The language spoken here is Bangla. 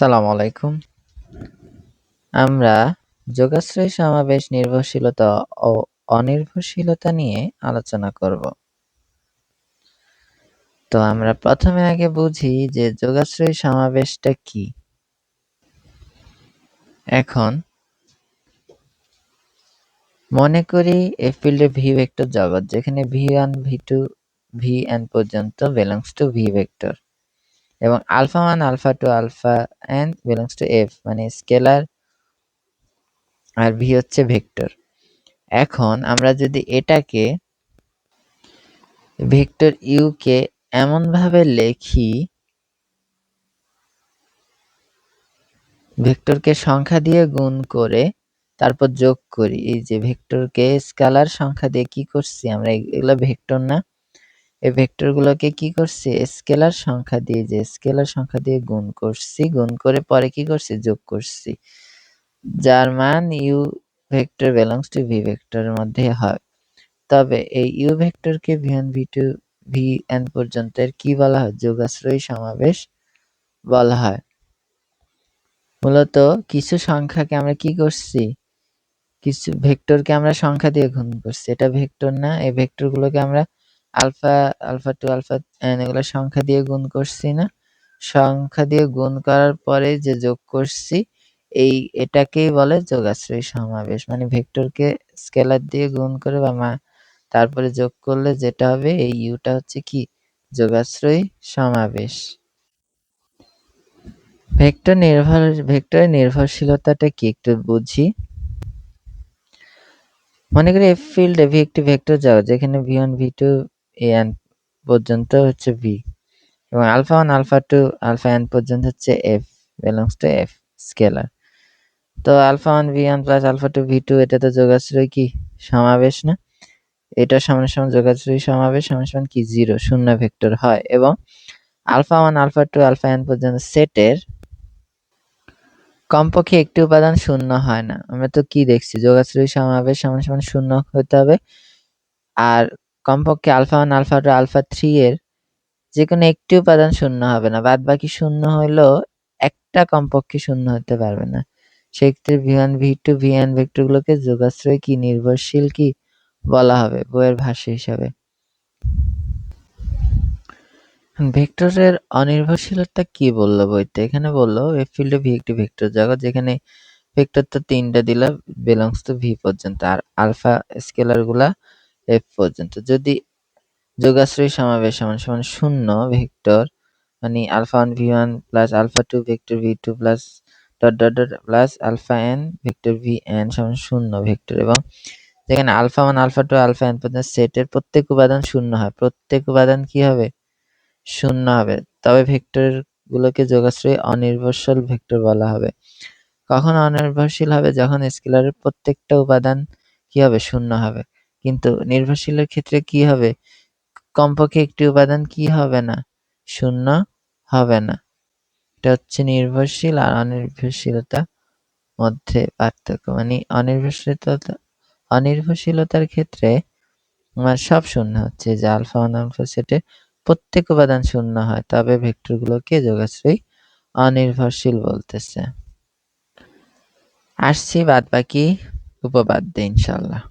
আসসালামু আলাইকুম। আমরা যোগাশ্রয় সমাবেশ নির্ভরশীলতা ও অনির্ভরশীলতা নিয়ে আলোচনা করব। তো আমরা প্রথমে আগে বুঝি যে যোগাশ্রয় সমাবেশটা কি। এখন মনে করি এ ফিল্ডে ভি ভেক্টর জগৎ, যেখানে v1 v2 vn পর্যন্ত belongs to v ভেক্টর এবং alpha 1 alpha 2 alpha n belongs to f, মানে স্কেলার, আর ভি হচ্ছে ভেক্টর। এখন আমরা যদি এটাকে ভেক্টর ইউ কে এমনভাবে লিখি, ভেক্টরকে সংখ্যা দিয়ে গুণ করে তারপর যোগ করি। এই যে ভেক্টরকে স্কেলার সংখ্যা দিয়ে কি করছি আমরা, এগুলো ভেক্টর না, এই ভেক্টরগুলোকে কি করছি স্কেলার সংখ্যা দিয়ে, যে স্কেলার সংখ্যা দিয়ে গুণ করছি, গুণ করে পরে কি করছি যোগ করছি, যার মান U vector belongs to V ভেক্টরের মধ্যে হয়। তবে এই ইউ ভেক্টরকে v1 v2 vn পর্যন্তের কি বলা হয়, যোগাশ্রয়ী সমাবেশ বলা হয়। মূলত কিছু সংখ্যাকে আমরা কি করছি, কিছু ভেক্টরকে আমরা সংখ্যা দিয়ে গুণ করছি, এটা ভেক্টর না। এই ভেক্টরগুলোকে আমরা আলফা আলফা 2 আলফা n এগুলো সংখ্যা দিয়ে গুণ করছি না, সংখ্যা দিয়ে গুণ করার পরে যে যোগ করছি, এটাকেই বলে যোগাশ্রয়ী সমাবেশ। মানে ভেক্টরকে স্কেলার দিয়ে গুণ করে বা তারপরে যোগ করলে যেটা হবে, এই ইউটা হচ্ছে কি যোগাশ্রয়ী সমাবেশ। ভেক্টরের নির্ভরশীলতাটা কি একটু বুঝি। মনে করি এফ ফিল্ডে ভি একটি ভেক্টর জগৎ, যেখানে v1 v2 an পর্যন্ত হচ্ছে v এবং আলফা 1 আলফা 2 আলফা n পর্যন্ত হচ্ছে f belongs to f scalar. তো alpha 1 v1 plus alpha 2 v2 এটা তো যোগাশ্রয়ী কি সমাবেশ না, এটা সমান সমান যোগাশ্রয়ী সমাবেশ সমান সমান কি 0 শূন্য ভেক্টর হয়। এবং আলফা 1 আলফা 2 আলফা n পর্যন্ত সেটের কমপক্ষে একটি উপাদান শূন্য হয় না। আমরা তো কি দেখছি, যোগাশ্রয়ী সমাবেশ সমান সমান শূন্য হতে হবে, আর কমপক্ষে আলফা 1 আলফা 2 আলফা 3 এর যে কোনো একটি উপাদান শূন্য হবে না, বাদ বাকি শূন্য হইলেও একটা কমপক্ষে শূন্য হতে পারবে না। সেক্ষেত্রে v1 v2 vn ভেক্টরগুলোকে যোগাশ্রয়ী কি নির্ভরশীল কি বলা হবে বইয়ের ভাষ্য হিসাবে। ভেক্টরের অনির্ভরশীলতা কি বললো বইতে, এখানে বললো এফ ফিল্ডে ভি একটি ভেক্টর জগৎ, যেখানে ভেক্টর তো তিনটা দিলা belongs to ভি পর্যন্ত, আর আলফা স্কেলার গুলা এফ পর্যন্ত। যদি যোগাশ্রয়ী সমাবেশ সমান সমান শূন্য ভেক্টর, মানে alpha 1 v1 plus alpha 2 vector v2 plus dot dot dot plus alpha n vector vn সমান শূন্য ভেক্টর, এবং যেখানে আলফা 1 আলফা 2 আলফা n পর্যন্ত সেটের প্রত্যেক উপাদান শূন্য হয়, প্রত্যেক উপাদান কি হবে শূন্য হবে, তবে ভেক্টর গুলোকে যোগাশ্রয়ী অনির্ভরশীল ভেক্টর বলা হবে। কখন অনির্ভরশীল হবে, যখন স্কেলারের প্রত্যেকটা উপাদান কি হবে শূন্য হবে, কিন্তু নির্ভরশীলের ক্ষেত্রে কি হবে, কমপক্ষে একটি উপাদান কি হবে না শূন্য হবে না। এটা হচ্ছে নির্ভরশীল আর অনির্ভরশীলতা মধ্যে পার্থক্য। মানে অনির্ভরশীলতার ক্ষেত্রে আমার সব শূন্য হচ্ছে, যে আলফা 1 আলফা সেটে প্রত্যেক উপাদান শূন্য হয়, তবে ভেক্টরগুলোকে যোগাশ্রয়ী অনির্ভরশীল বলতেছে। আসছি বাদ বাকি উপপাদ্যে ইনশাআল্লাহ।